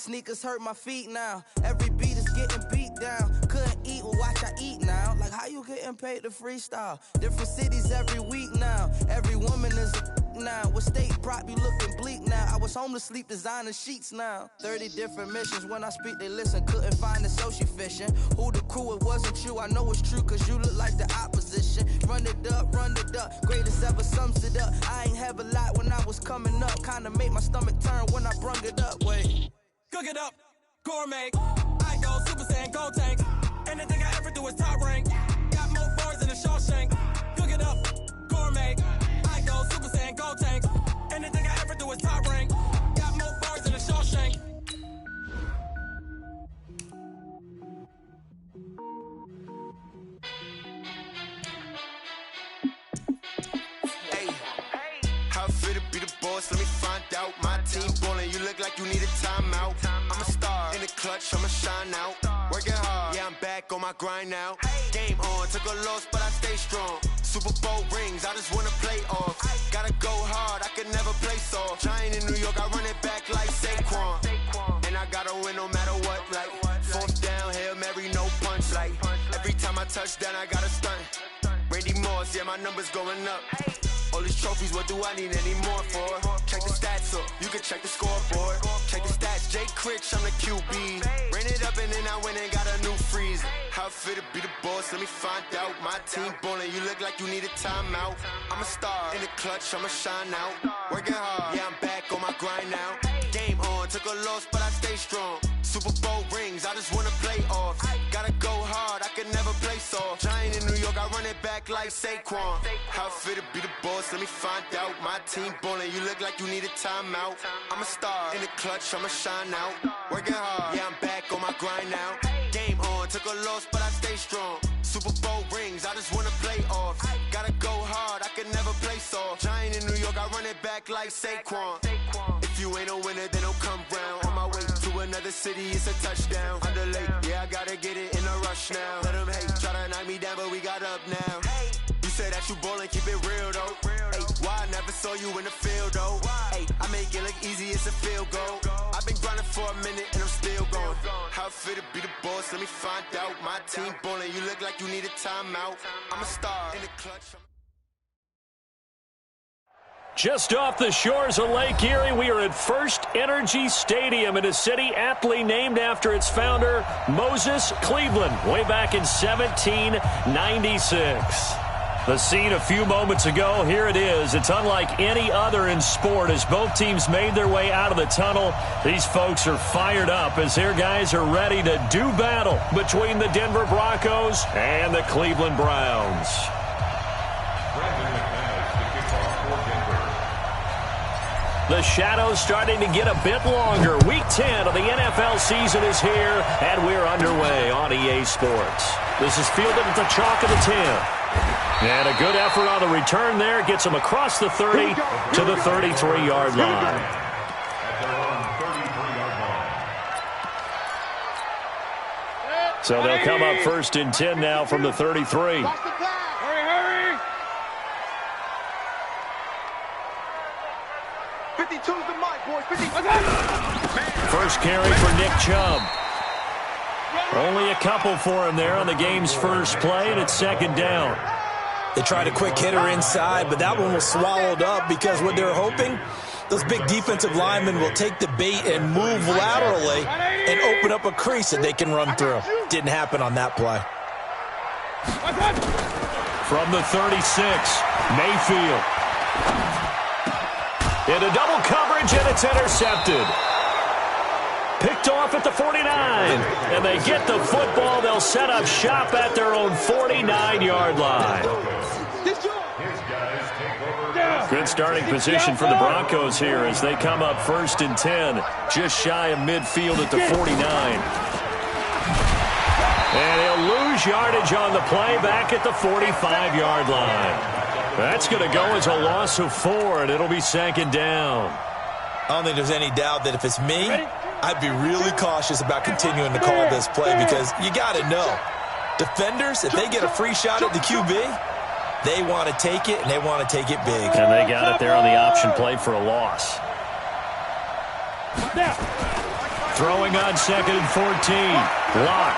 sneakers hurt my feet now. Every beat is getting beat down. Couldn't eat, well watch I eat now. Like how you getting paid to freestyle? Different cities every week now. Every woman is a now. With state prop, you looking bleak now. I was home to sleep designing sheets now. 30 different missions. When I speak, they listen. Couldn't find the social fishing. Who the crew? It wasn't you. I know it's true, cause you look like the opposition. Run it up. Greatest ever sums it up. I ain't have a lot when I was coming up. Kinda made my stomach turn when I brung it up. Wait. Cook it up, gourmet. I go Super Saiyan, go tank. Anything I ever do is top rank. Got more bars than a Shawshank. Cook it up, gourmet. I go Super Saiyan, go tank. Anything I ever do is top rank. Got more bars than a Shawshank. Let me find out. My team ballin', you look like you need a timeout. I'm a star in the clutch, I'ma shine out. Working hard, yeah, I'm back on my grind now. Game on, took a loss, but I stay strong. Super Bowl rings, I just wanna play off. Gotta go hard, I can never play soft. Giant in New York, I run it back like Saquon. And I gotta win no matter what, like fourth down, Hail Mary, no punch. Like every time I touch down, I gotta stunt. Randy Moss, yeah, my numbers going up. All these trophies, what do I need any more for? Check the stats up, you can check the scoreboard. Check the stats, Jay Critch, I'm the QB. Ran it up and then I went and got a new freeze. How it feel to be the boss, let me find out. My team ballin', you look like you need a timeout. I'm a star in the clutch, I'ma shine out. Working hard, yeah, I'm back on my grind now. Game on, took a loss, but I stay strong. Super Bowl rings, I just wanna play off. Gotta go hard, I can never play soft. Giant in New York, I run it back like Saquon. How it feel to be the boss, let me find out. My team ballin', you look like you need a timeout. I'm a star in the clutch, I'ma shine out. Working hard, yeah, I'm back on my grind now. Game on, took a loss, but I stay strong. Super Bowl rings, I just wanna play off. Gotta go hard, I can never play soft. Giant in New York, I run it back like Saquon. If you ain't a winner, then don't come round. On my way to another city, it's a touchdown. Underlay, yeah, I gotta get it in a rush now. Let them hate, try to knock me down, but we got up now. You say that you ballin', keep it real though. Hey, why I never saw you in the field though? Hey, I make it look easy, it's a field goal. I've been grinding for a minute and I'm still going. How it feel to be the boss, let me find out. My team ballin', you look like you need a timeout. I'm a star in the clutch. Just off the shores of Lake Erie, we are at First Energy Stadium in a city aptly named after its founder, Moses Cleveland, way back in 1796. The scene a few moments ago, here it is. It's unlike any other in sport as both teams made their way out of the tunnel. These folks are fired up as their guys are ready to do battle between the Denver Broncos and the Cleveland Browns. The shadow's starting to get a bit longer. Week 10 of the NFL season is here, and we're underway on EA Sports. This is fielded at the chalk of the 10. And a good effort on the return there gets him across the 30 to the 33-yard line. So they'll come up first and 10 now from the 33. First carry for Nick Chubb. Only a couple for him there on the game's first play, and it's second down. They tried a quick hitter inside, but that one was swallowed up because what they're hoping, those big defensive linemen will take the bait and move laterally and open up a crease that they can run through. Didn't happen on that play. From the 36, Mayfield. Into double coverage, and it's intercepted. Picked off at the 49, and they get the football. They'll set up shop at their own 49-yard line. Good starting position for the Broncos here as they come up first and 10, just shy of midfield at the 49. And he'll lose yardage on the play back at the 45-yard line. That's going to go as a loss of 4, and it'll be second down. I don't think there's any doubt that if it's me, I'd be really cautious about continuing to call this play because you got to know, defenders, if they get a free shot at the QB, they want to take it, and they want to take it big. And they got it there on the option play for a loss. Throwing on 2nd and 14. Lock.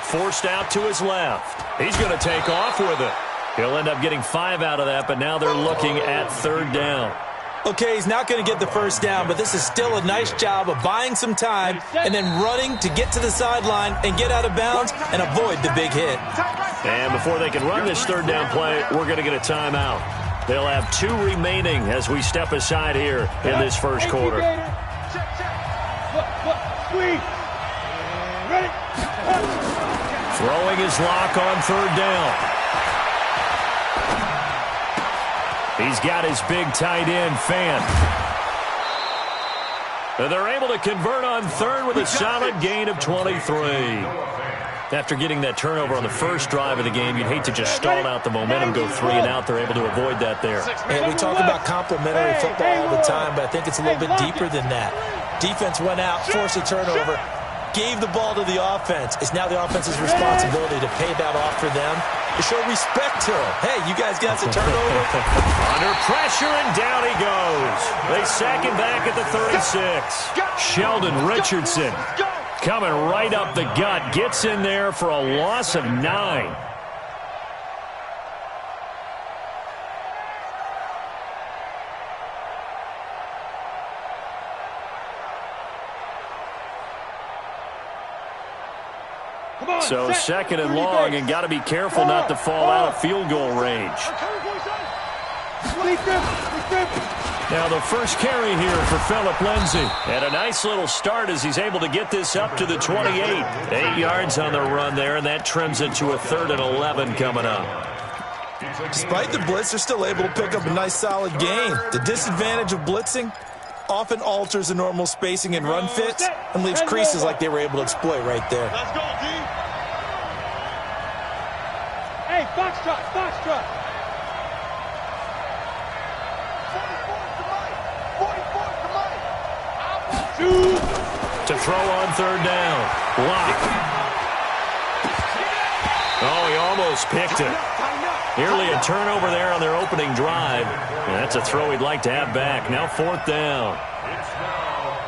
Forced out to his left. He's going to take off with it. He'll end up getting 5 out of that, but now they're looking at 3rd down. Okay, he's not going to get the first down, but this is still a nice job of buying some time and then running to get to the sideline and get out of bounds and avoid the big hit. And before they can run this 3rd down play, we're going to get a timeout. They'll have 2 remaining as we step aside here in this first quarter. Throwing his lock on 3rd down. He's got his big tight end, Fant. They're able to convert on 3rd with a solid gain of 23. After getting that turnover on the first drive of the game, you'd hate to just stall out the momentum, go 3 and out. They're able to avoid that there. And we talk about complementary football all the time, but I think it's a little bit deeper than that. Defense went out, forced a turnover, gave the ball to the offense. It's now the offense's responsibility to pay that off for them, to show respect to them. Hey, you guys got the turnover? Under pressure, and down he goes. They sack him back at the 36. Sheldon Richardson coming right up the gut, gets in there for a loss of 9. So 2nd and long, and got to be careful not to fall out of field goal range. Now the first carry here for Phillip Lindsay. And a nice little start as he's able to get this up to the 28. 8 yards on the run there, and that trims it to a 3rd and 11 coming up. Despite the blitz, they're still able to pick up a nice solid gain. The disadvantage of blitzing often alters the normal spacing and run fits and leaves creases like they were able to exploit right there. Let's go, D. Hey, foxtrot, foxtrot. 44 to throw on 3rd down. Lock. Oh, he almost picked it. Nearly a turnover there on their opening drive. And that's a throw he'd like to have back. Now 4th down.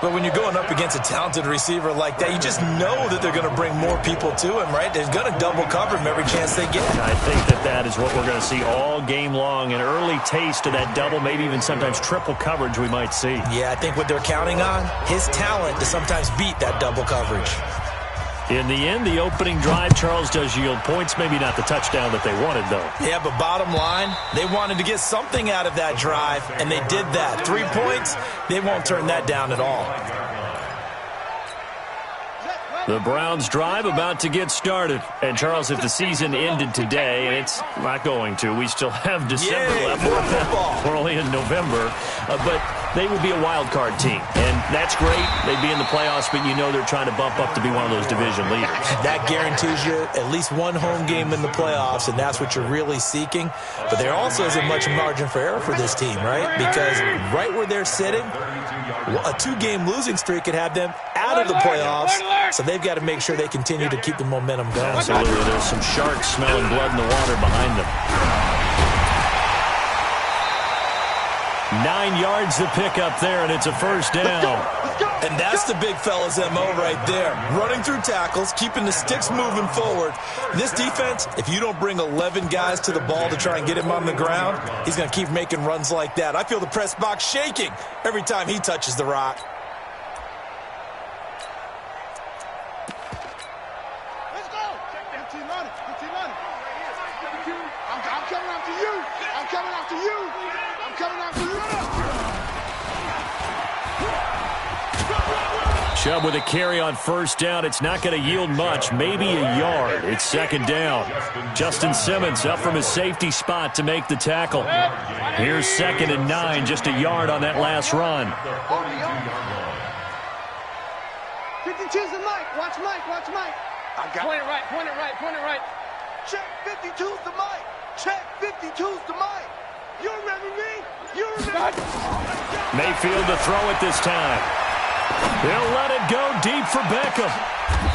But when you're going up against a talented receiver like that, you just know that they're going to bring more people to him, right? They're going to double cover him every chance they get. I think that is what we're going to see all game long. An early taste of that double, maybe even sometimes triple coverage we might see. Yeah, I think what they're counting on, his talent to sometimes beat that double coverage. In the end, the opening drive, Charles, does yield points. Maybe not the touchdown that they wanted, though. Yeah, but bottom line, they wanted to get something out of that drive, and they did that. 3 points, they won't turn that down at all. The Browns drive about to get started. And, Charles, if the season ended today, and it's not going to, we still have December left. We're only in November. But they would be a wild card team. And that's great. They'd be in the playoffs, but you know they're trying to bump up to be one of those division leaders. That guarantees you at least one home game in the playoffs, and that's what you're really seeking. But there also isn't much margin for error for this team, right? Because right where they're sitting, a 2-game losing streak could have them out of the playoffs. So they've got to make sure they continue to keep the momentum going. Absolutely. There's some sharks smelling blood in the water behind them. 9 yards to pick up there, and it's a 1st down. And that's the big fella's MO right there. Running through tackles, keeping the sticks moving forward. This defense, if you don't bring 11 guys to the ball to try and get him on the ground, he's going to keep making runs like that. I feel the press box shaking every time he touches the rock. Let's go. Good team on it. Good team on it. I'm coming after you. I'm coming after you. I'm coming after you. Chubb with a carry on 1st down. It's not going to yield much, maybe a yard. It's 2nd down. Justin Simmons up from his safety spot to make the tackle. Here's 2nd and 9, just a yard on that last run. 52's the mic. Watch Mike. Watch Mike. Point it right. Point it right. Point it right. Check 52's the mic. Check 52's the mic. You remember me? You remember me? Mayfield to throw it this time. He'll let it go deep for Beckham.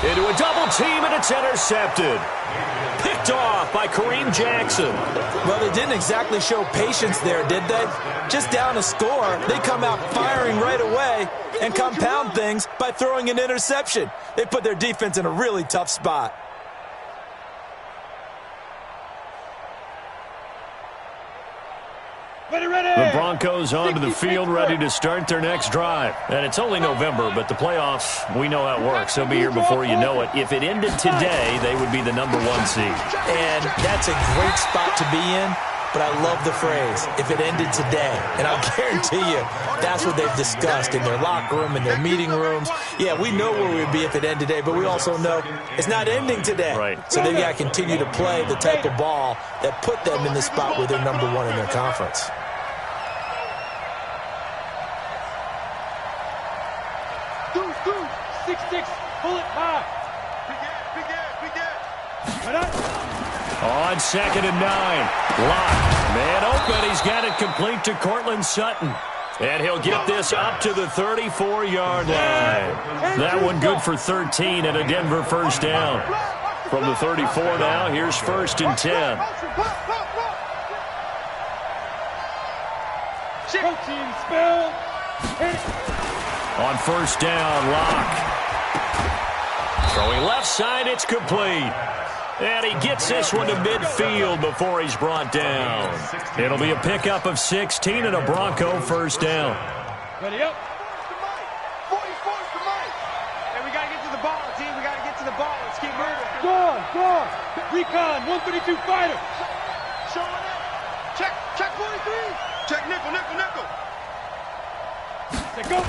Into a double team, and it's intercepted. Picked off by Kareem Jackson. Well, they didn't exactly show patience there, did they? Just down a score, they come out firing right away and compound things by throwing an interception. They put their defense in a really tough spot. The Broncos onto the field, ready to start their next drive. And it's only November, but the playoffs, we know how it works. They'll be here before you know it. If it ended today, they would be the #1 seed. And that's a great spot to be in, but I love the phrase, if it ended today. And I'll guarantee you, that's what they've discussed in their locker room, in their meeting rooms. Yeah, we know where we'd be if it ended today, but we also know it's not ending today. Right. So they've got to continue to play the type of ball that put them in the spot where they're #1 in their conference. Pull it high. On 2nd and 9. Lock. Man open. He's got it complete to Cortland Sutton. And he'll get this up to the 34-yard line. That one good for 13 and a Denver first down. From the 34 now, here's 1st and 10. On 1st down, Lock. Throwing left side, it's complete. And he gets this one to midfield before he's brought down. It'll be a pickup of 16 and a Bronco first down. Ready up. 44's the mic. And we got to get to the ball, team. We got to get to the ball. Let's keep moving. Go on. Recon, 132 fighter. Showing up. Check 43. Check nickel. Say go.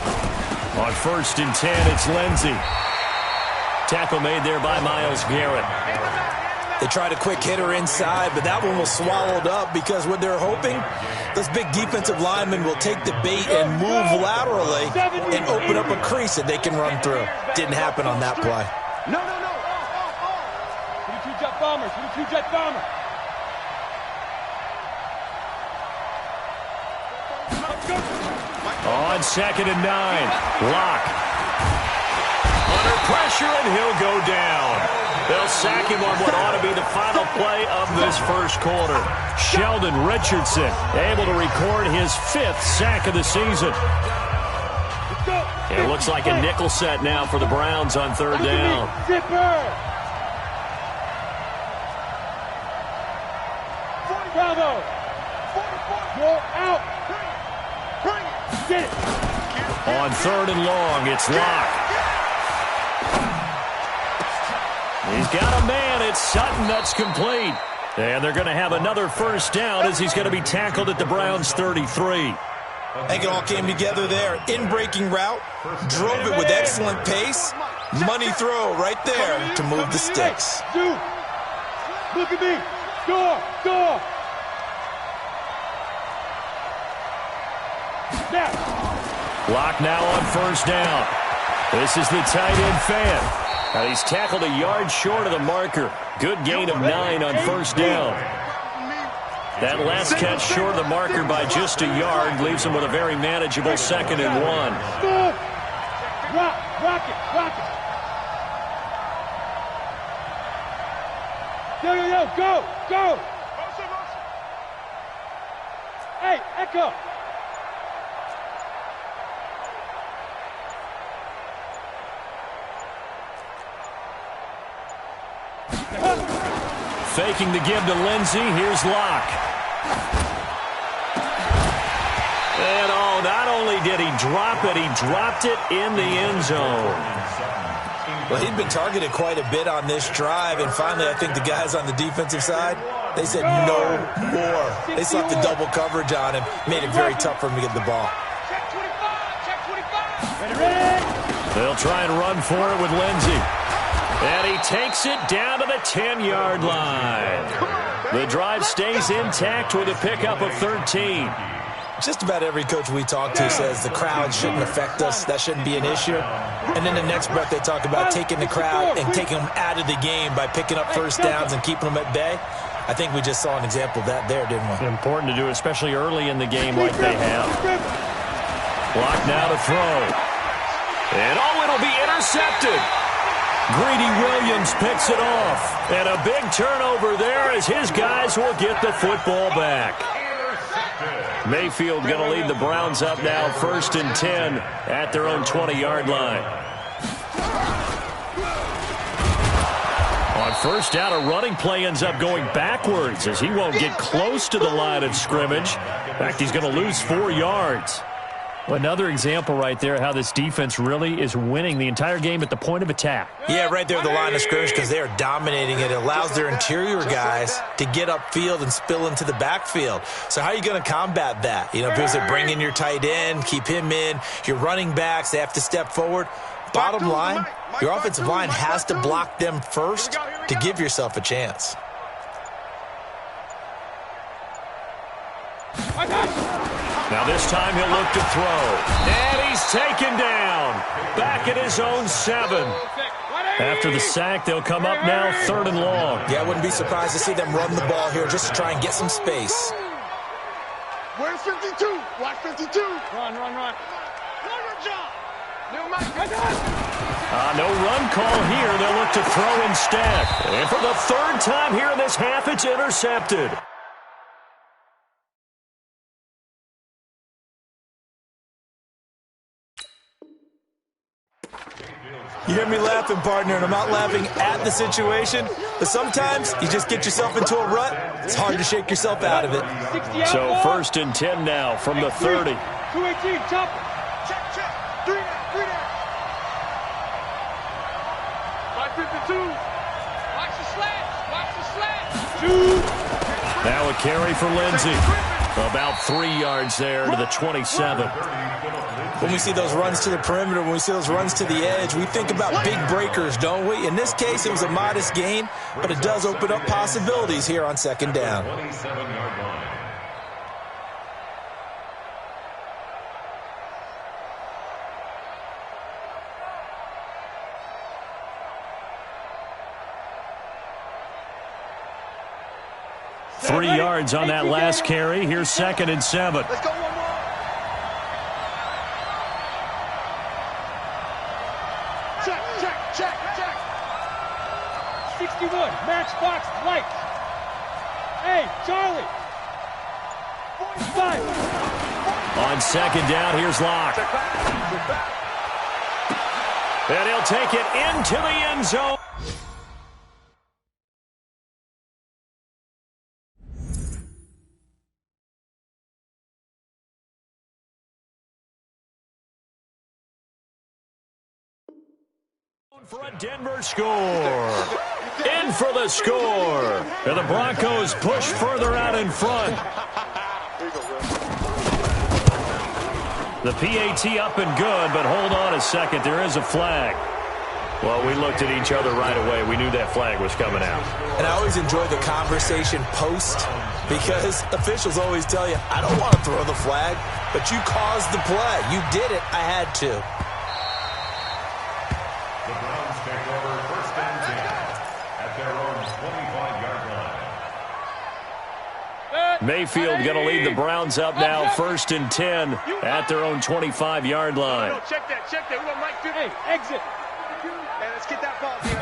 On 1st and 10, it's Lindsey. Tackle made there by Myles Garrett. They tried a quick hitter inside, but that one was swallowed up because what they're hoping, those big defensive linemen will take the bait and move laterally and open up a crease that they can run through. Didn't happen on that play. No. 22 jet bomber. On 2nd and 9, Lock. Under pressure, and he'll go down. They'll sack him on what ought to be the final play of this first quarter. Sheldon Richardson able to record his 5th sack of the season. It looks like a nickel set now for the Browns on 3rd down. Bravo. You're out. Get it. On 3rd and long, it's Lock. He's got a man. It's Sutton. That's complete. And they're going to have another first down as he's going to be tackled at the Browns' 33. I think it all came together there. In-breaking route, drove it with excellent pace. Money throw right there to move the sticks. Look at me. Score. Lock now on 1st down. This is the tight end fan. And he's tackled a yard short of the marker. Good gain of 9 on 1st down. That last catch short of the marker by just a yard leaves him with a very manageable 2nd and 1. Rock it. Go. Hey, Echo. Faking the give to Lindsey. Here's Lock. And not only did he drop it, he dropped it in the end zone. Well, he'd been targeted quite a bit on this drive, and finally I think the guys on the defensive side, they said no more. They slapped the double coverage on him, made it very tough for him to get the ball. Check 25. They'll try and run for it with Lindsey. And he takes it down to the 10-yard line. The drive stays intact with a pickup of 13. Just about every coach we talk to says the crowd shouldn't affect us. That shouldn't be an issue. And then the next breath they talk about taking the crowd and taking them out of the game by picking up first downs and keeping them at bay. I think we just saw an example of that there, didn't we? Important to do, especially early in the game like they have. Block now to throw. And it'll be intercepted. Greedy Williams picks it off. And a big turnover there as his guys will get the football back. Mayfield going to lead the Browns up now, 1st and 10 at their own 20-yard line. On first down, a running play ends up going backwards as he won't get close to the line of scrimmage. In fact, he's going to lose 4 yards. Another example right there how this defense really is winning the entire game at the point of attack. Yeah, right there at the line of scrimmage because they are dominating it. It allows their interior guys to get upfield and spill into the backfield. So how are you going to combat that? You know, because they bring in your tight end, keep him in. Your running backs, they have to step forward. Bottom line, your offensive line has to block them first to give yourself a chance. Now this time he'll look to throw. And he's taken down. Back at his own 7. After the sack, they'll come up now 3rd and long. Yeah, I wouldn't be surprised to see them run the ball here just to try and get some space. Where's 52? Watch 52. Run. Know your job. No run call here. They'll look to throw instead. And for the 3rd time here in this half, it's intercepted. You hear me laughing, partner, and I'm not laughing at the situation, but sometimes you just get yourself into a rut. It's hard to shake yourself out of it. So 1st and 10 now from the 30. 218, chop. Check. 3 down. Watch 52. Watch the slant. 2. Now a carry for Lindsey. About 3 yards there to the 27. When we see those runs to the perimeter, when we see those runs to the edge, we think about big breakers, don't we? In this case, it was a modest gain, but it does open up possibilities here on 2nd down. Three yards on that last carry. Here's 2nd and 7. Let's go one more. Check. 61, matchbox lights. Hey, Charlie. 45. On 2nd down, here's Locke. And he'll take it into the end zone. For a Denver score. In for the score. And the Broncos push further out in front. The PAT up and good, but hold on a second. There is a flag. Well, we looked at each other right away. We knew that flag was coming out. And I always enjoy the conversation post because officials always tell you, I don't want to throw the flag, but you caused the play. You did it. I had to. Mayfield going to lead the Browns up now, 1st and 10 at their own 25-yard line. Check that. We want Mike to exit. Hey, let's get that ball here.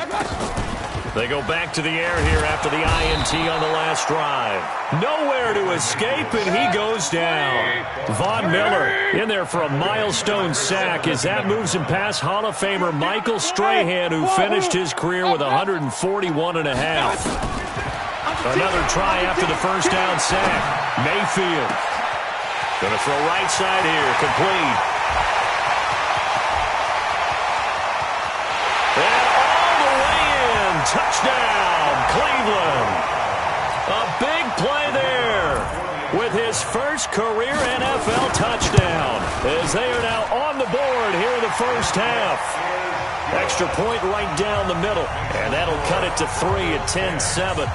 They go back to the air here after the INT on the last drive. Nowhere to escape, and he goes down. Von Miller in there for a milestone sack as that moves him past Hall of Famer Michael Strahan, who finished his career with 141.5. Another try after the first down sack. Mayfield going to throw right side here, complete. And all the way in, touchdown, Cleveland. A big play there with his first career NFL touchdown as they are now on the board here in the first half. Extra point right down the middle, and that'll cut it to 3 at 10-7.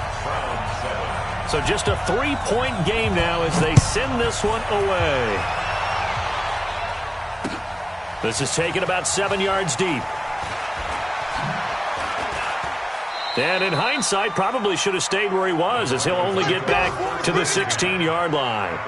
So just a 3-point game now as they send this one away. This is taken about 7 yards deep. And in hindsight, probably should have stayed where he was as he'll only get back to the 16-yard line.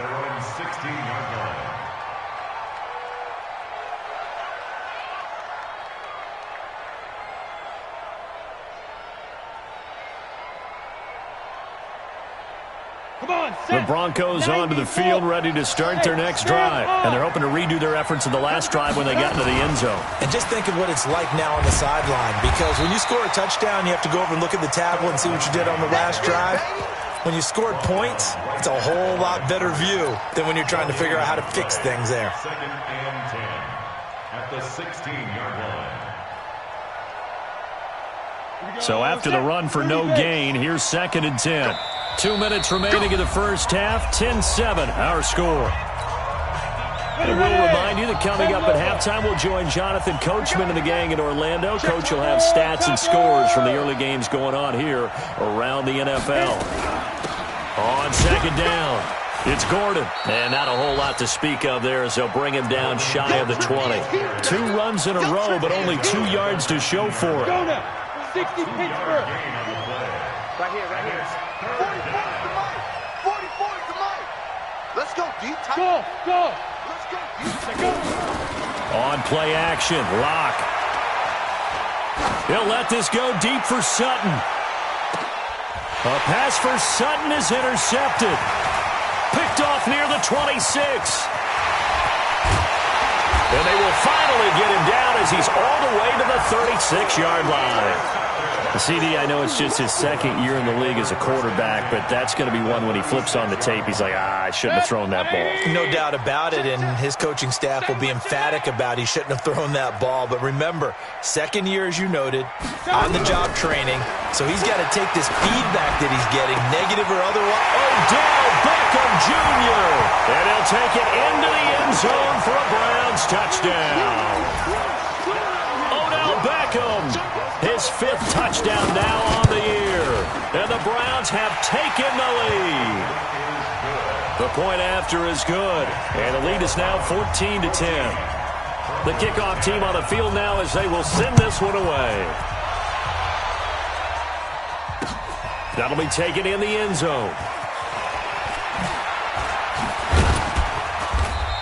The Broncos onto the field, ready to start their next drive. And they're hoping to redo their efforts in the last drive when they got into the end zone. And just think of what it's like now on the sideline, because when you score a touchdown, you have to go over and look at the tablet and see what you did on the last drive. When you scored points, it's a whole lot better view than when you're trying to figure out how to fix things there. 2nd and 10 at the 16-yard line. So after the run for no gain, here's 2nd and 10. 2 minutes remaining in the first half. 10-7, our score. And we'll remind you that coming up at halftime, we'll join Jonathan Coachman and the gang in Orlando. Coach will have stats and scores from the early games going on here around the NFL. On 2nd down, it's Gordon. And not a whole lot to speak of there as they'll bring him down shy of the 20. 2 runs in a row, but only 2 yards to show for it. 60 Pittsburgh. Right here. 44 is the mic. 44 is the mic. Let's go deep. Go. Let's go deep. On play action, Locke. He'll let this go deep for Sutton. A pass for Sutton is intercepted. Picked off near the 26. And they will finally get him down as he's all the way to the 36-yard line. CD, I know it's just his 2nd year in the league as a quarterback, but that's going to be one when he flips on the tape. He's like, I shouldn't have thrown that ball. No doubt about it, and his coaching staff will be emphatic about he shouldn't have thrown that ball. But remember, 2nd year, as you noted, on-the-job training, so he's got to take this feedback that he's getting, negative or otherwise. Odell Beckham Jr. And he'll take it into the end zone for a Browns touchdown. Odell Beckham, his 5th touchdown now on the year. And the Browns have taken the lead. The point after is good. And the lead is now 14-10. The kickoff team on the field now as they will send this one away. That'll be taken in the end zone.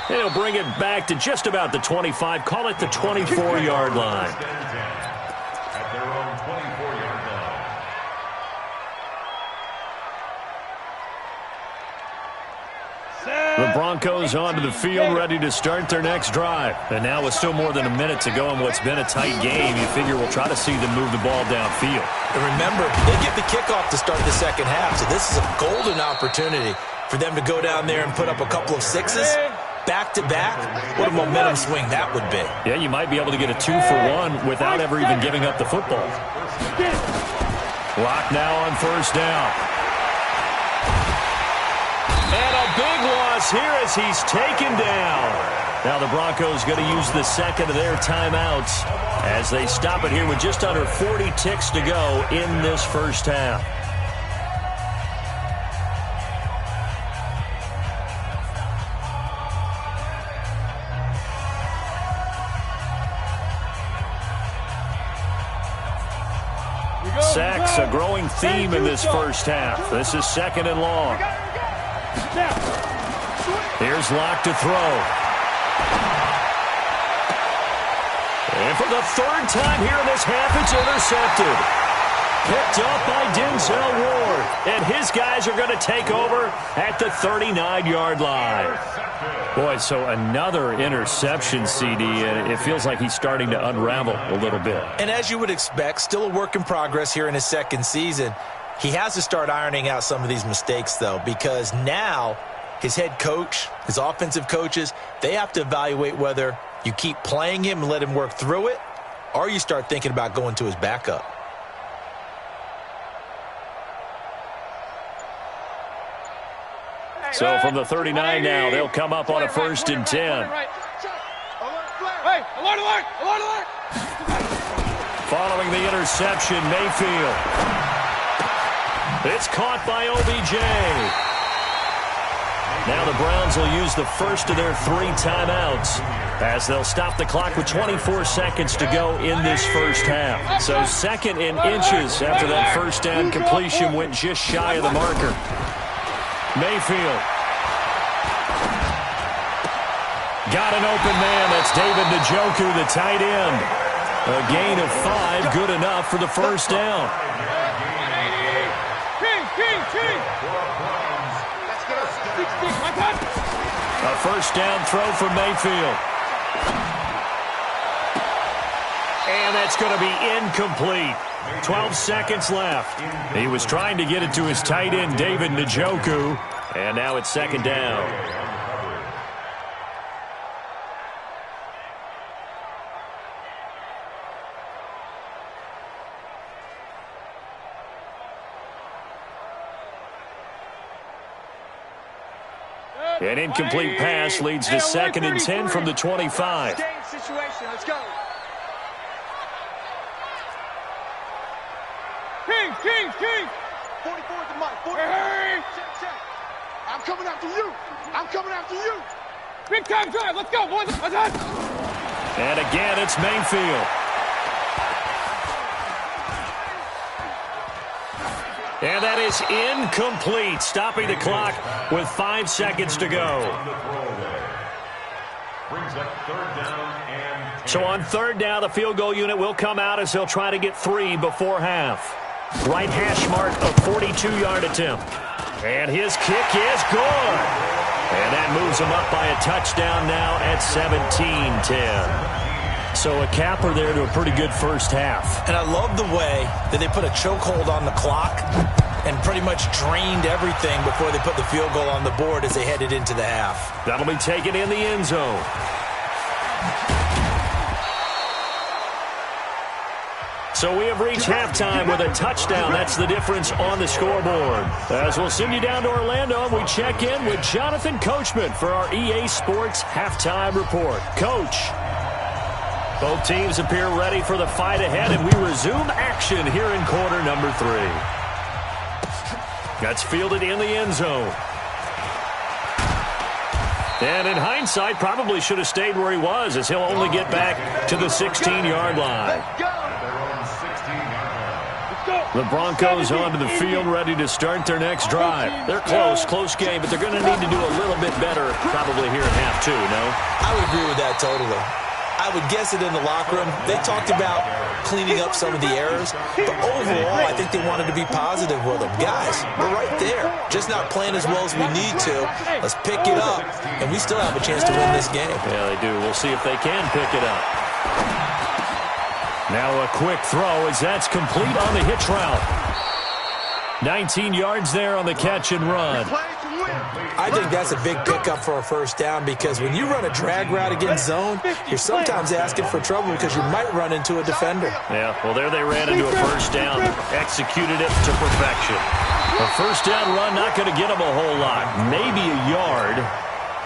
He'll bring it back to just about the 25. Call it the 24-yard line. At their own 24-yard line. The Broncos onto the field, ready to start their next drive. And now with still more than a minute to go in what's been a tight game, you figure we'll try to see them move the ball downfield. And remember, they get the kickoff to start the 2nd half, so this is a golden opportunity for them to go down there and put up a couple of 6s. Back-to-back, what a momentum swing that would be. Yeah, you might be able to get a 2-for-1 without ever even giving up the football. Lock now on 1st down. And a big loss here as he's taken down. Now the Broncos going to use the 2nd of their timeouts as they stop it here with just under 40 ticks to go in this first half. Sacks, a growing theme in this first half. This is 2nd and long. Here's Locke to throw. And for the 3rd time here in this half, it's intercepted. Picked up by Denzel Ward. And his guys are going to take over at the 39-yard line. Boy, so another interception, CD, and it feels like he's starting to unravel a little bit. And as you would expect, still a work in progress here in his 2nd season. He has to start ironing out some of these mistakes, though, because now his head coach, his offensive coaches, they have to evaluate whether you keep playing him and let him work through it, or you start thinking about going to his backup. So from the 39 now, they'll come up on a 1st and 10. Alert! Following the interception, Mayfield. It's caught by OBJ. Now the Browns will use the first of their 3 timeouts as they'll stop the clock with 24 seconds to go in this first half. So 2nd in inches after that 1st down completion went just shy of the marker. Mayfield. Got an open man. That's David Njoku, the tight end. A gain of 5, good enough for the 1st down. A first down throw for Mayfield. And that's going to be incomplete. 12 seconds left. He was trying to get it to his tight end, David Njoku. And now it's second down. An incomplete pass leads to 2nd and 10 from the 25. Situation. Let's go. King. 44 at the mic. 44. Hey. Check. I'm coming after you. Big time drive. Let's go, boys. Let's go. And again, it's Mayfield. And that is incomplete, stopping the clock with 5 seconds to go. So on third down, the field goal unit will come out as they'll try to get 3 before half. Right hash mark, a 42-yard attempt. And his kick is good. And that moves him up by a touchdown now at 17-10. So a capper there to a pretty good first half. And I love the way that they put a chokehold on the clock and pretty much drained everything before they put the field goal on the board as they headed into the half. That'll be taken in the end zone. So we have reached halftime with a touchdown. That's the difference on the scoreboard. As we'll send you down to Orlando, and we check in with Jonathan Coachman for our EA Sports Halftime Report. Coach. Both teams appear ready for the fight ahead, and we resume action here in quarter number 3. That's fielded in the end zone. And in hindsight, probably should have stayed where he was, as he'll only get back to the 16-yard line. The Broncos onto the field, ready to start their next drive. They're close game, but they're going to need to do a little bit better probably here in half 2, no? I would agree with that totally. I would guess it in the locker room. They talked about cleaning up some of the errors, but overall, I think they wanted to be positive with them. Guys, we're right there. Just not playing as well as we need to. Let's pick it up, and we still have a chance to win this game. Yeah, they do. We'll see if they can pick it up. Now a quick throw as that's complete on the hitch route. 19 yards there on the catch and run. I think that's a big pickup for a first down because when you run a drag route against zone, you're sometimes asking for trouble because you might run into a defender. Yeah, well, there they ran into a first down, executed it to perfection. A first down run not going to get them a whole lot, maybe a yard.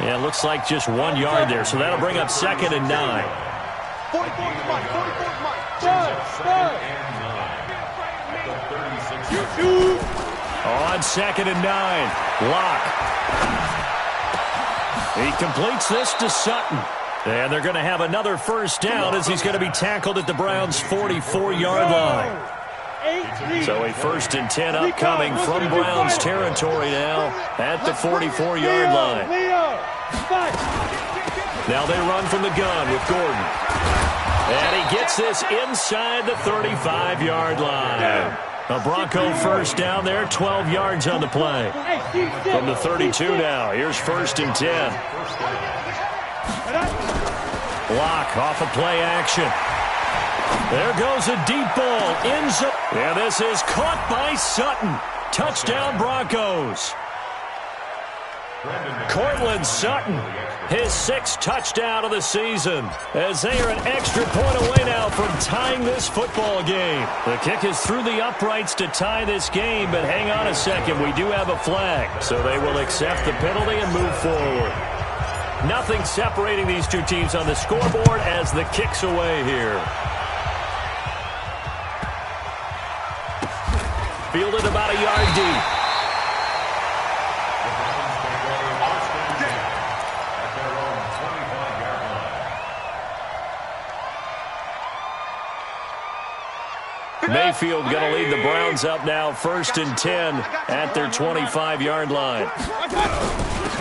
Yeah, it looks like just 1 yard there, so that'll bring up 2nd and 9. 44 On 2nd and 9, Locke. He completes this to Sutton. And they're going to have another first down as he's going to be tackled at the Browns' 44-yard line. So a 1st and 10 upcoming from Browns territory now at the 44-yard line. Now they run from the gun with Gordon. And he gets this inside the 35-yard line. A Bronco first down there, 12 yards on the play. From the 32 now, here's 1st and 10. Block off of play action. There goes a deep ball. In zone. And this is caught by Sutton. Touchdown Broncos. Cortland Sutton, his 6th touchdown of the season, as they are an extra point away now from tying this football game. The kick is through the uprights to tie this game, but hang on a second, we do have a flag. So they will accept the penalty and move forward. Nothing separating these two teams on the scoreboard as the kick's away here. Fielded about a yard deep. Mayfield going to lead the Browns up now, 1st and 10 at their 25-yard line.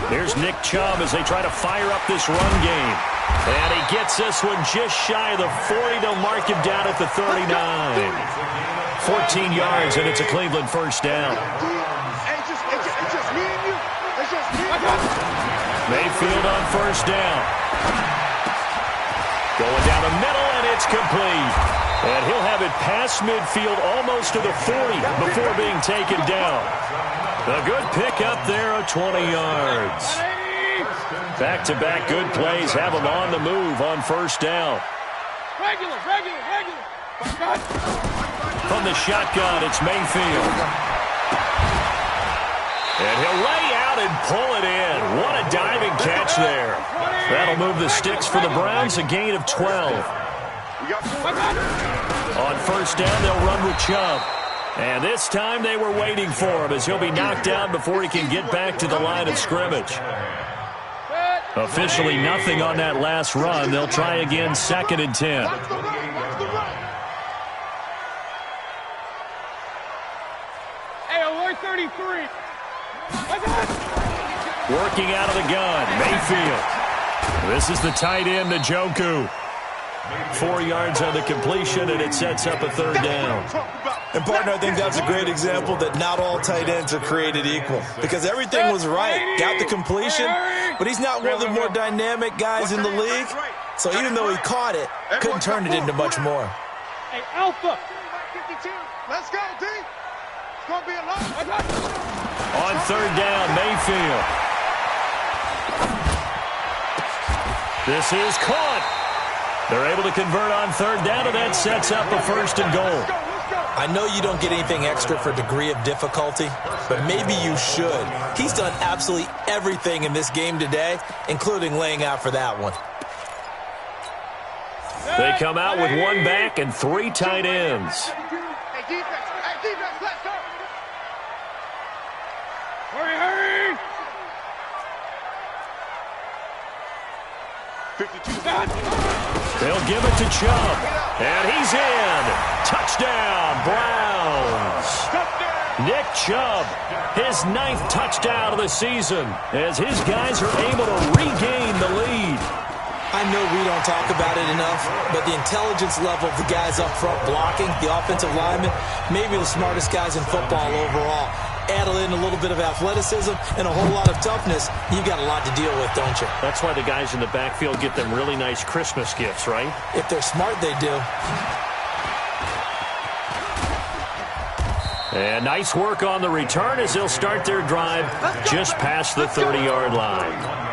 Here's Nick Chubb as they try to fire up this run game. And he gets this one just shy of the 40. They'll mark him down at the 39. 14 yards, and it's a Cleveland first down. Hey, it's just me and you. It's just me and you. Mayfield on first down. Going down the middle, and it's complete. And he'll have it past midfield almost to the 40 before being taken down. A good pickup there of 20 yards. Back-to-back good plays have him on the move on first down. Regular. From the shotgun, it's Mayfield. And he'll lay out and pull it in. What a diving catch there. That'll move the sticks for the Browns, a gain of 12. On first down, they'll run with Chubb. And this time they were waiting for him as he'll be knocked down before he can get back to the line of scrimmage. Officially nothing on that last run. They'll try again, 2nd and 10. Hey, alert 33. Working out of the gun, Mayfield. This is the tight end, Njoku. 4 yards on the completion, and it sets up a 3rd down. And, partner, I think that's a great example that not all tight ends are created equal. Because everything was right. Got the completion, but he's not one of the more dynamic guys in the league. So even though he caught it, couldn't turn it into much more. Hey, Alpha. 52. Let's go, D. It's going to be a long. On 3rd down, Mayfield. This is caught. They're able to convert on 3rd down, and that sets up a 1st and goal. I know you don't get anything extra for degree of difficulty, but maybe you should. He's done absolutely everything in this game today, including laying out for that one. They come out with 1 back and 3 tight ends. Hey, defense, let's go. Hurry. 52. They'll give it to Chubb, and he's in. Touchdown, Browns. Nick Chubb, his 9th touchdown of the season, as his guys are able to regain the lead. I know we don't talk about it enough, but the intelligence level of the guys up front blocking, the offensive linemen, maybe the smartest guys in football overall. Add in a little bit of athleticism and a whole lot of toughness, you've got a lot to deal with, don't you? That's why the guys in the backfield get them really nice Christmas gifts, right? If they're smart, they do. And nice work on the return as they'll start their drive just past the 30-yard line.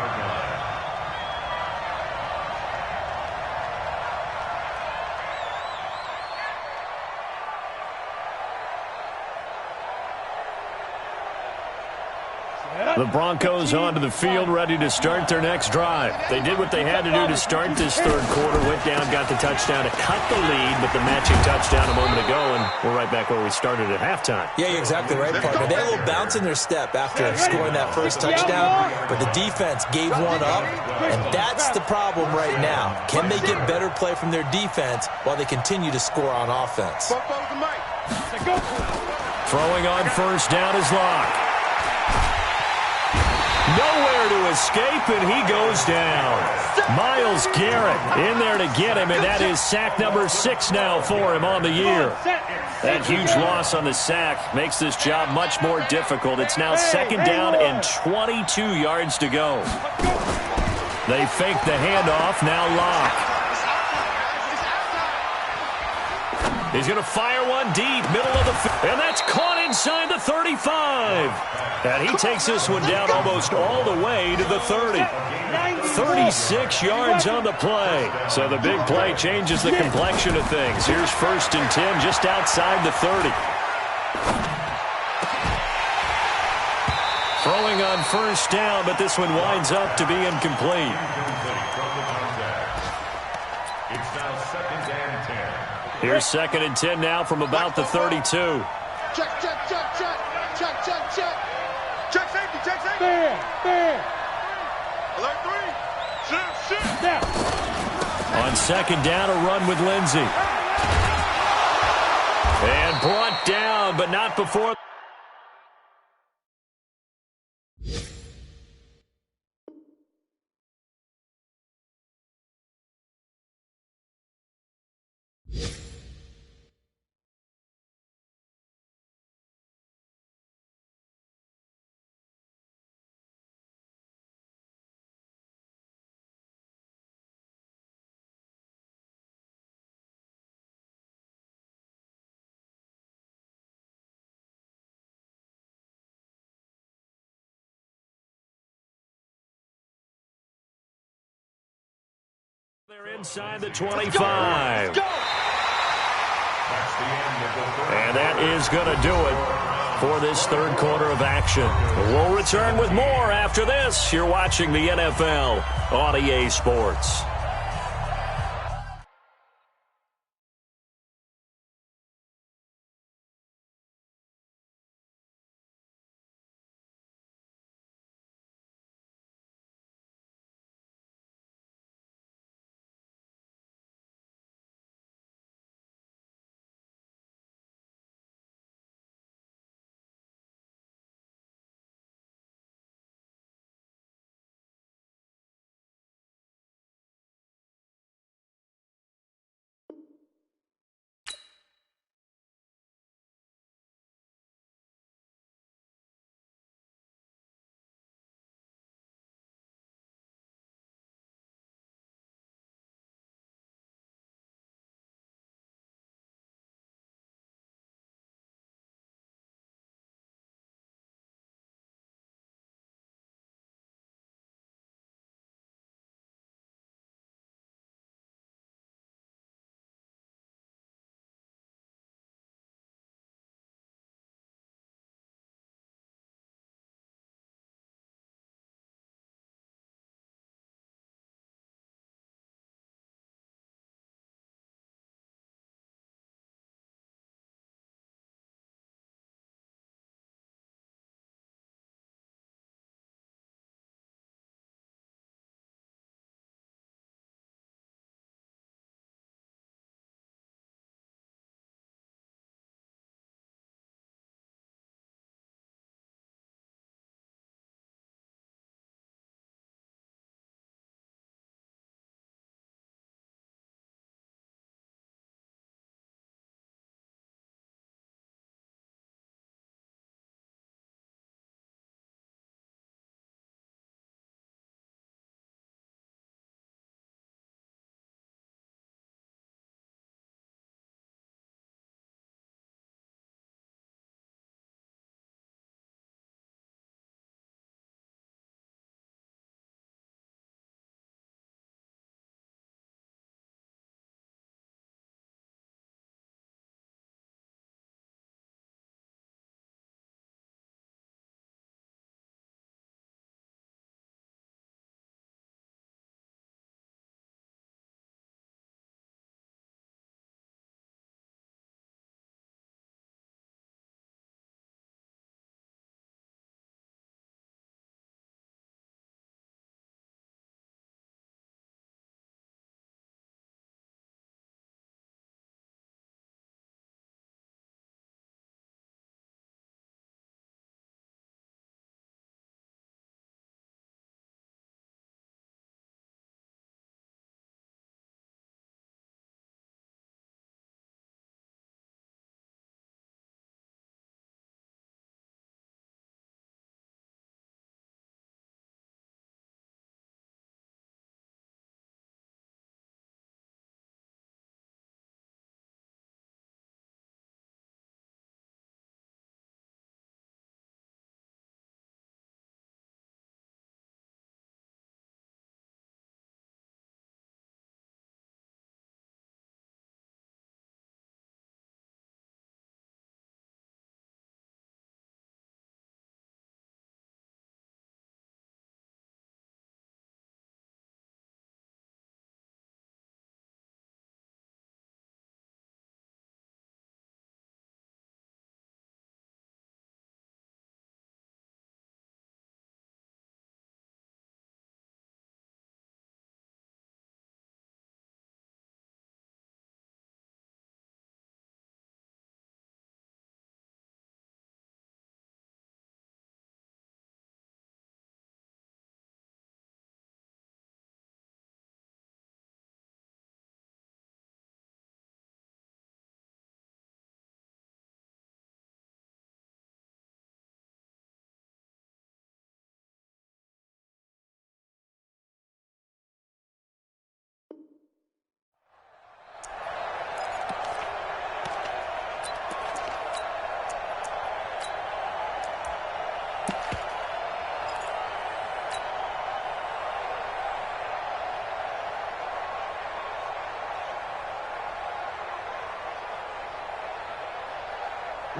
The Broncos onto the field, ready to start their next drive. They did what they had to do to start this 3rd quarter, went down, got the touchdown to cut the lead, but the matching touchdown a moment ago, and we're right back where we started at halftime. Yeah, you're exactly right, partner. They had a little bounce in their step after scoring that first touchdown, but the defense gave one up, and that's the problem right now. Can they get better play from their defense while they continue to score on offense? Throwing on first down is Locke. Nowhere to escape, and he goes down. Myles Garrett in there to get him, and that is sack number 6 now for him on the year. That huge loss on the sack makes this job much more difficult. It's now 2nd down and 22 yards to go. They fake the handoff, now Locke. He's going to fire one deep, middle of the field, and that's caught inside the 35. And he takes this one down almost all the way to the 30. 36 yards on the play. So the big play changes the complexion of things. Here's 1st and 10 just outside the 30. Throwing on first down, but this one winds up to be incomplete. It's now 2nd and 10. Here's 2nd and 10 now from about the 32. Check. Check safety. There. Alert 3. Shift. On 2nd down, a run with Lindsey. And brought down, but not before. They're inside the 25. Let's go. And that is going to do it for this third quarter of action. We'll return with more after this. You're watching the NFL on EA Sports.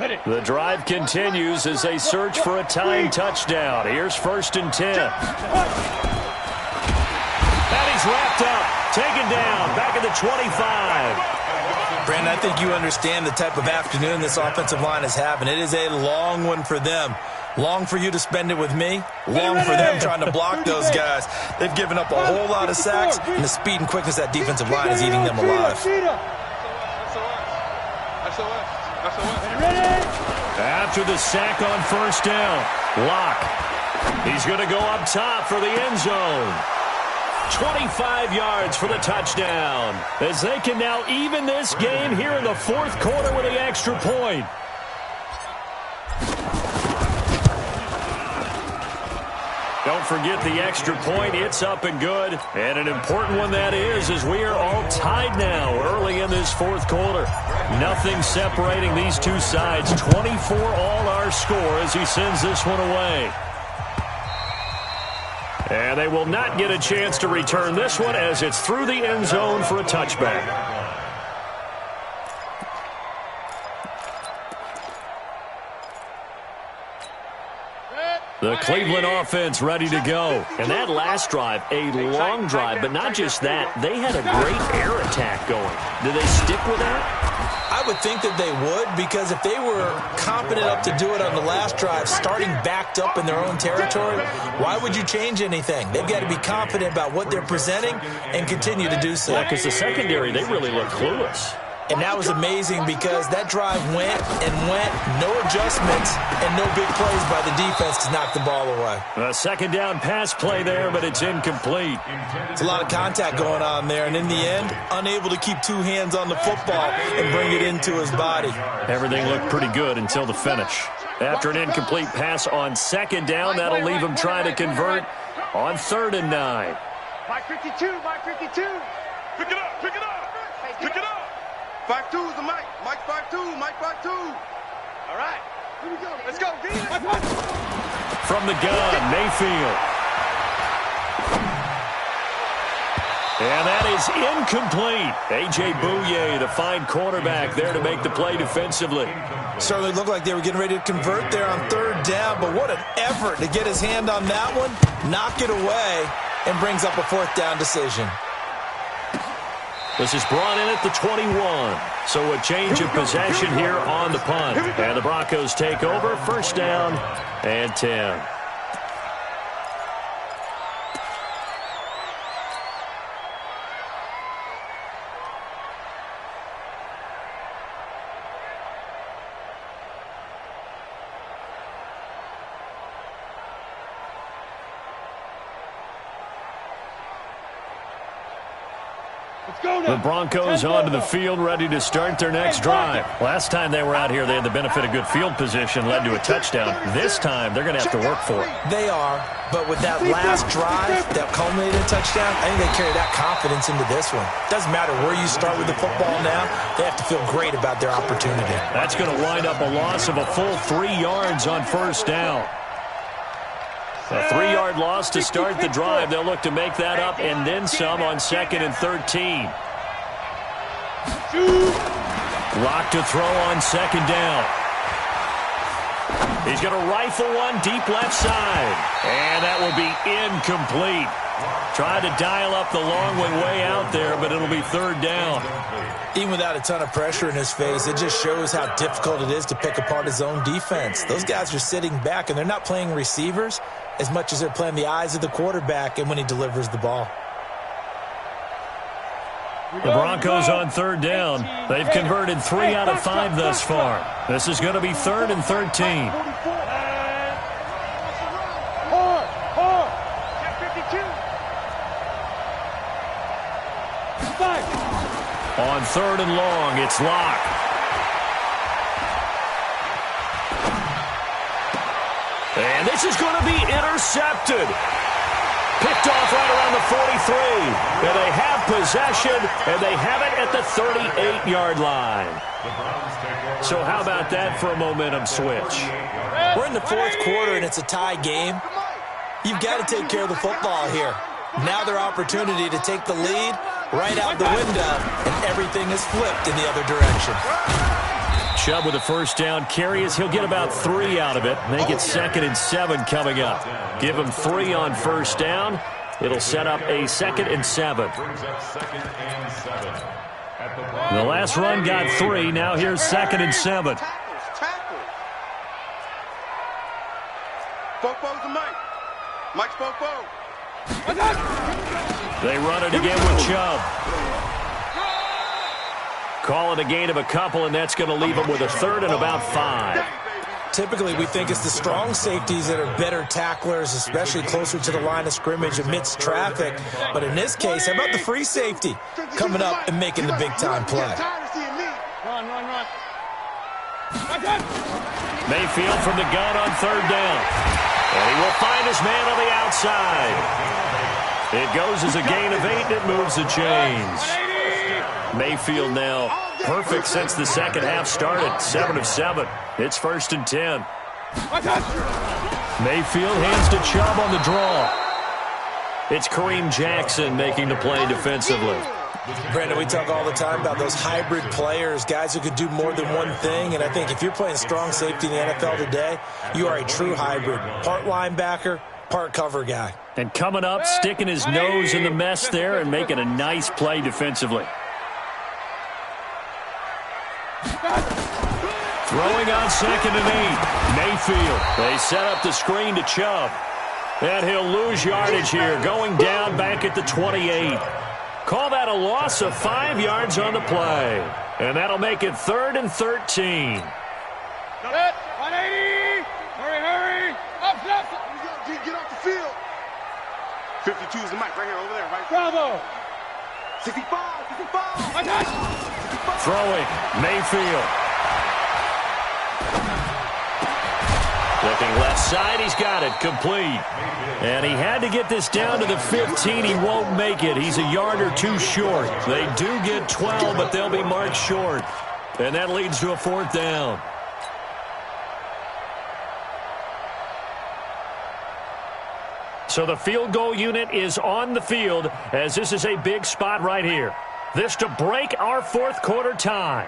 The drive continues as they search for a tying touchdown. Here's 1st and 10. And he's wrapped up, taken down, back at the 25. Brandon, I think you understand the type of afternoon this offensive line is having. It is a long one for them. Long for you to spend it with me. Long for them trying to block those guys. They've given up a whole lot of sacks, and the speed and quickness of that defensive line is eating them alive. After the sack on 1st down, Locke. He's going to go up top for the end zone. 25 yards for the touchdown, as they can now even this game here in the 4th quarter with the extra point. Don't forget the extra point. It's up and good. And an important one that is, as we are all tied now early in this 4th quarter. Nothing separating these two sides. 24 all our score as he sends this one away. And they will not get a chance to return this one as it's through the end zone for a touchback. The Cleveland offense ready to go. And that last drive, a long drive, but not just that. They had a great air attack going. Do they stick with that? I would think that they would, because if they were confident enough to do it on the last drive, starting backed up in their own territory, why would you change anything? They've got to be confident about what they're presenting and continue to do so. Yeah, because the secondary, they really look clueless. And that was amazing because that drive went and went, no adjustments, and no big plays by the defense to knock the ball away. A 2nd down pass play there, but it's incomplete. It's a lot of contact going on there, and in the end, unable to keep 2 hands on the football and bring it into his body. Everything looked pretty good until the finish. After an incomplete pass on 2nd down, that'll leave him trying to convert on 3rd and 9. Mike 52, Mike 52. Pick it up, pick it up, pick it up. 5-2 is the Mike. Mike 5-2, Mike 5-2. All right. Here we go. Let's go, D. From the gun, Mayfield. And that is incomplete. A.J. Bouye, the fine cornerback, there to make the play defensively. Certainly looked like they were getting ready to convert there on 3rd down, but what an effort to get his hand on that one, knock it away, and brings up a 4th down decision. This is brought in at the 21. So a change of possession here on the punt. And the Broncos take over, 1st down and 10. The Broncos onto the field, ready to start their next drive. Last time they were out here, they had the benefit of good field position, led to a touchdown. This time, they're going to have to work for it. They are, but with that last drive that culminated in a touchdown, I think they carry that confidence into this one. Doesn't matter where you start with the football now, they have to feel great about their opportunity. That's going to wind up a loss of a full 3 yards on 1st down. A 3-yard loss to start the drive. They'll look to make that up and then some on 2nd and 13. Lock to throw on 2nd down. He's going to rifle one deep left side. And that will be incomplete. Tried to dial up the long one way out there, but it'll be 3rd down. Even without a ton of pressure in his face, it just shows how difficult it is to pick apart his own defense. Those guys are sitting back, and they're not playing receivers as much as they're playing the eyes of the quarterback and when he delivers the ball. The Broncos on 3rd down. They've converted 3 out of 5 thus far. This is going to be 3rd and 13. On 3rd and long, it's Locke. And this is going to be intercepted. Picked off right around the 43. And they have possession, and they have it at the 38-yard line. So how about that for a momentum switch? We're in the 4th quarter, and it's a tie game. You've got to take care of the football here. Now their opportunity to take the lead right out the window, and everything is flipped in the other direction. Chubb with a first down carry as he'll get about 3 out of it. Make it 2nd and 7 coming up. Give him 3 on first down. It'll set up a 2nd and 7. The last run got 3. Now here's 2nd and 7. Fofo's the Mike. Mike's Fofo. They run it again with Chubb. Call it a gain of a couple, and that's going to leave them with a 3rd and about 5. Typically, we think it's the strong safeties that are better tacklers, especially closer to the line of scrimmage amidst traffic. But in this case, how about the free safety coming up and making the big-time play? Run. Mayfield from the gun on 3rd down. And he will find his man on the outside. It goes as a gain of 8, and it moves the chains. Mayfield now perfect since the second half started. 7 of 7. It's 1st and 10. Mayfield hands to Chubb on the draw. It's Kareem Jackson making the play defensively. Brandon, we talk all the time about those hybrid players, guys who could do more than one thing. And I think if you're playing strong safety in the NFL today, you are a true hybrid. Part linebacker, part cover guy. And coming up, sticking his nose in the mess there and making a nice play defensively. Throwing on 2nd and 8. Mayfield. They set up the screen to Chubb. And he'll lose yardage here, going down back at the 28. Call that a loss of 5 yards on the play. And that'll make it 3rd and 13. 180. Hurry. Up. Get off the field. 52 is the mic right here, over there, right? Bravo. 65. Throwing, Mayfield. Looking left side, he's got it, complete. And he had to get this down to the 15. He won't make it. He's a yard or 2 short. They do get 12, but they'll be marked short. And that leads to a 4th down. So the field goal unit is on the field as this is a big spot right here. This to break our 4th quarter tie.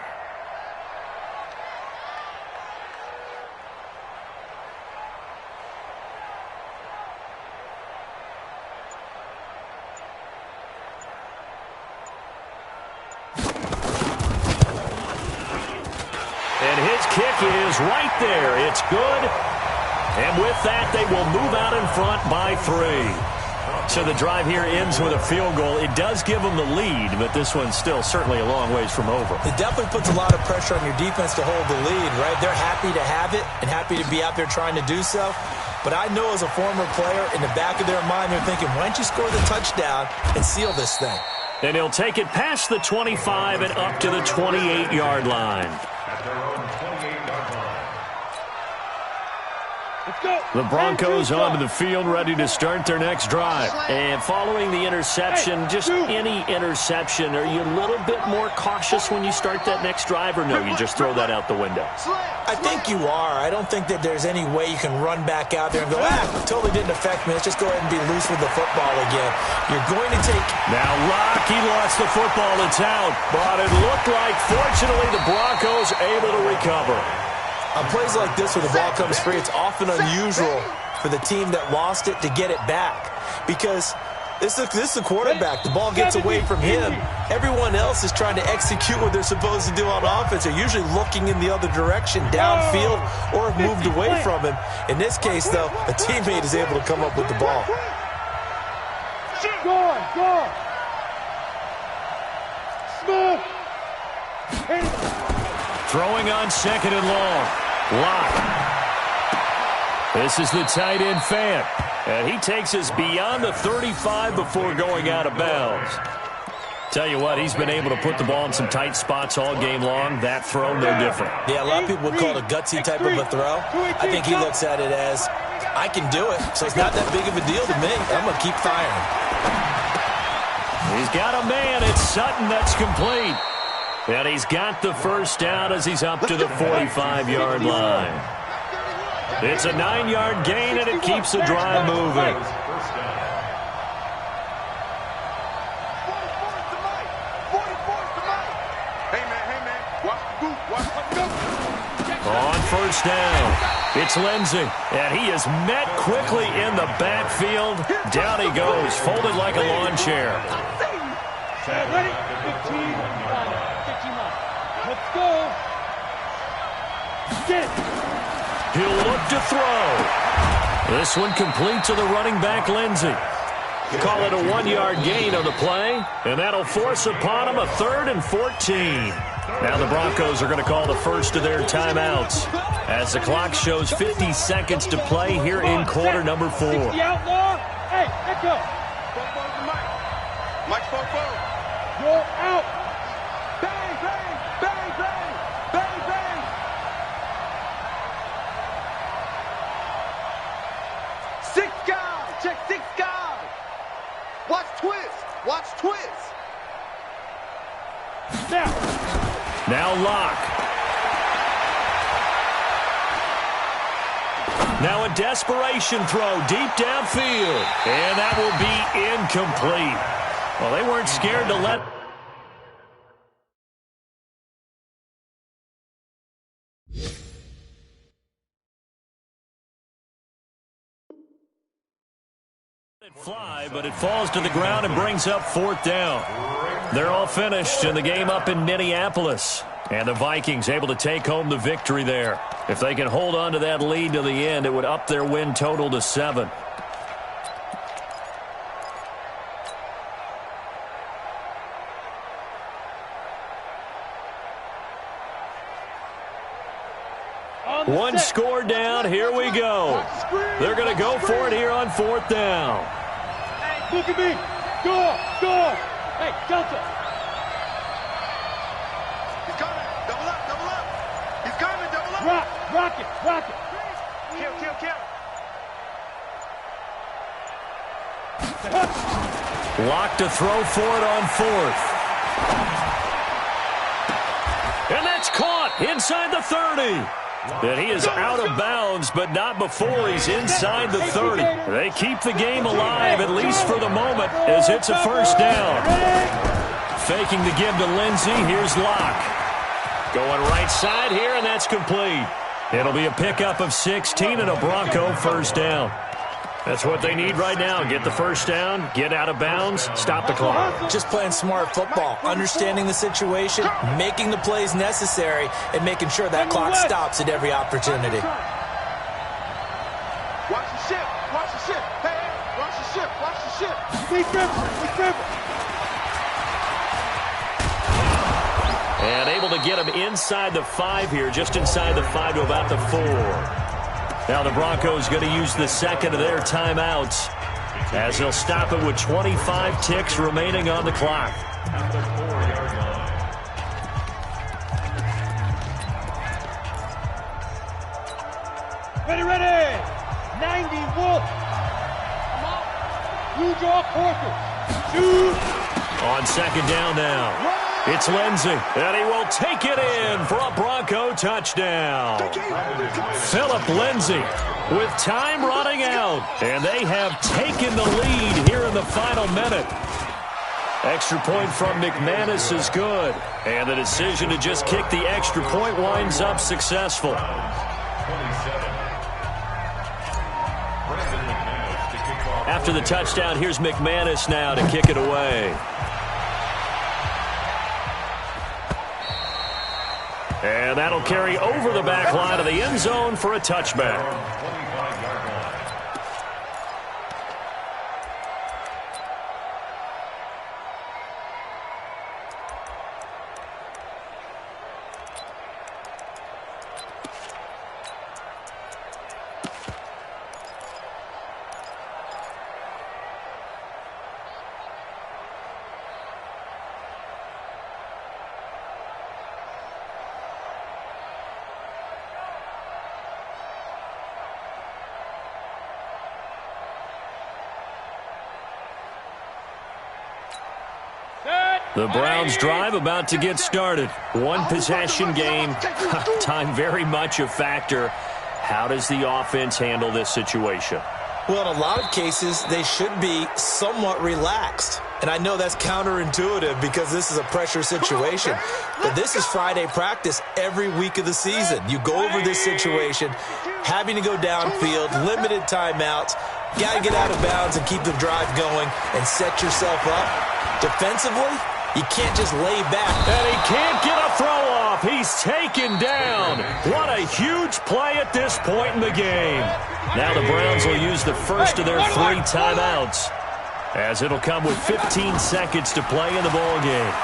And his kick is right there. It's good. And with that, they will move out in front by 3. So the drive here ends with a field goal. It does give them the lead, but this one's still certainly a long ways from over. It definitely puts a lot of pressure on your defense to hold the lead, right? They're happy to have it and happy to be out there trying to do so. But I know as a former player, in the back of their mind, they're thinking, why don't you score the touchdown and seal this thing? And he'll take it past the 25 and up to the 28-yard line. The Broncos onto the field, ready to start their next drive. And following the interception, just any interception, are you a little bit more cautious when you start that next drive, or no, you just throw that out the window? I think you are. I don't think that there's any way you can run back out there and go, totally didn't affect me. Let's just go ahead and be loose with the football again. You're going to take... Now Locke, he lost the football. It's out. But it looked like, fortunately, the Broncos able to recover. On plays like this where the ball comes free, it's often unusual for the team that lost it to get it back. Because this is the quarterback. The ball gets away from him. Everyone else is trying to execute what they're supposed to do on offense. They're usually looking in the other direction, downfield, or have moved away from him. In this case, though, a teammate is able to come up with the ball. Go on. Smith. Throwing on 2nd and long. Locke. This is the tight end Fant. And he takes us beyond the 35 before going out of bounds. Tell you what, he's been able to put the ball in some tight spots all game long. That throw, no different. Yeah, a lot of people would call it a gutsy type of a throw. I think he looks at it as, I can do it, so it's not that big of a deal to me. I'm going to keep firing. He's got a man. It's Sutton that's complete. And he's got the first down as he's up to the 45-yard line. It's a 9-yard gain, and it keeps the drive moving. Hey, man. Watch the boot. first down. It's Lindsey, and he is met quickly in the backfield. Down he goes, folded like a lawn chair. Ready? 15 line. 15 line. Let's go. Get it. He'll look to throw. This one complete to the running back, Lindsey. Call it a 1-yard gain on the play, and that'll force upon him a 3rd and 14. Now the Broncos are going to call the first of their timeouts as the clock shows 50 seconds to play here in quarter number 4. 60 outlaw. Hey, let's go. Mike 4-4. You're out. Bang, bang, bang, bang, bang, bang. 6 guys. Check 6 guys. Watch twist. Watch twist. Now Locke. Now a desperation throw deep downfield. And that will be incomplete. Well, they weren't scared to let... fly, but it falls to the ground and brings up 4th down. They're all finished in the game up in Minneapolis. And the Vikings able to take home the victory there. If they can hold on to that lead to the end, it would up their win total to 7. One score down. Here we go. They're going to go for it here on 4th down. Look at me. Go, go. Hey, Delta. He's coming. Double up, double up. He's coming, double up. Rock it, rock it. Kill, kill, kill. Locked to throw for it on 4th. And that's caught inside the 30. And he is out of bounds, but not before he's inside the 30. They keep the game alive, at least for the moment, as it's a first down. Faking the give to Lindsey. Here's Locke. Going right side here, and that's complete. It'll be a pickup of 16 and a Bronco first down. That's what they need right now. Get the first down, get out of bounds, stop the clock. Just playing smart football, understanding the situation, making the plays necessary, and making sure that clock stops at every opportunity. Watch the ship. Watch the ship. Hey, hey, watch the ship. Watch the ship. Be careful. Be careful. And able to get him inside the 5 here, just inside the 5 to about the 4. Now the Broncos going to use the second of their timeouts as they'll stop it with 25 ticks remaining on the clock. At the 4-yard line. Ready, ready. 90 Wolf. Blue jaw Porter. Shoot. On second down now. It's Lindsey, and he will take it in for a Bronco touchdown. Phillip Lindsey with time running out, and they have taken the lead here in the final minute. Extra point from McManus is good, and the decision to just kick the extra point winds up successful. 27. After the touchdown, here's McManus now to kick it away. And that'll carry over the back line of the end zone for a touchback. 25-yard line. The Browns drive about to get started. One possession game. Time very much a factor. How does the offense handle this situation? Well, in a lot of cases, they should be somewhat relaxed. And I know that's counterintuitive because this is a pressure situation. But this is Friday practice every week of the season. You go over this situation, having to go downfield, limited timeouts, got to get out of bounds and keep the drive going and set yourself up. Defensively, you can't just lay back. And he can't get a throw off. He's taken down. What a huge play at this point in the game. Now the Browns will use the first of their 3 timeouts, as it'll come with 15 seconds to play in the ball game.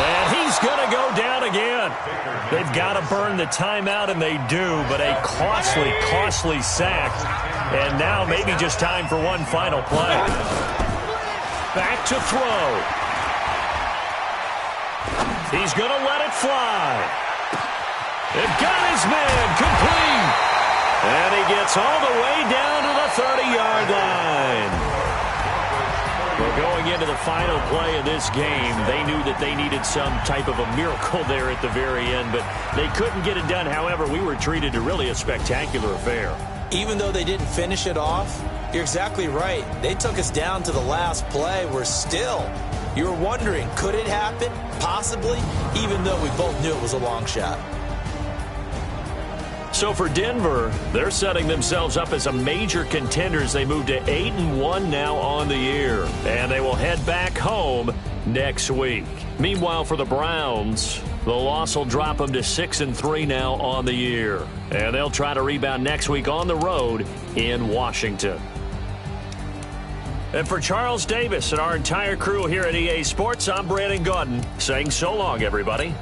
And he's going to go down again. They've got to burn the timeout, and they do, but a costly, costly sack. And now maybe just time for one final play. Back to throw. He's going to let it fly. They've got his man complete. And he gets all the way down to the 30-yard line. Well, going into the final play of this game, they knew that they needed some type of a miracle there at the very end, but they couldn't get it done. However, we were treated to really a spectacular affair. Even though they didn't finish it off, you're exactly right. They took us down to the last play. You were wondering, could it happen? Possibly, even though we both knew it was a long shot. So for Denver, they're setting themselves up as a major contender as they move to 8-1 now on the year. And they will head back home next week. Meanwhile, for the Browns, the loss will drop them to 6-3 now on the year. And they'll try to rebound next week on the road in Washington. And for Charles Davis and our entire crew here at EA Sports, I'm Brandon Gaudin saying so long, everybody.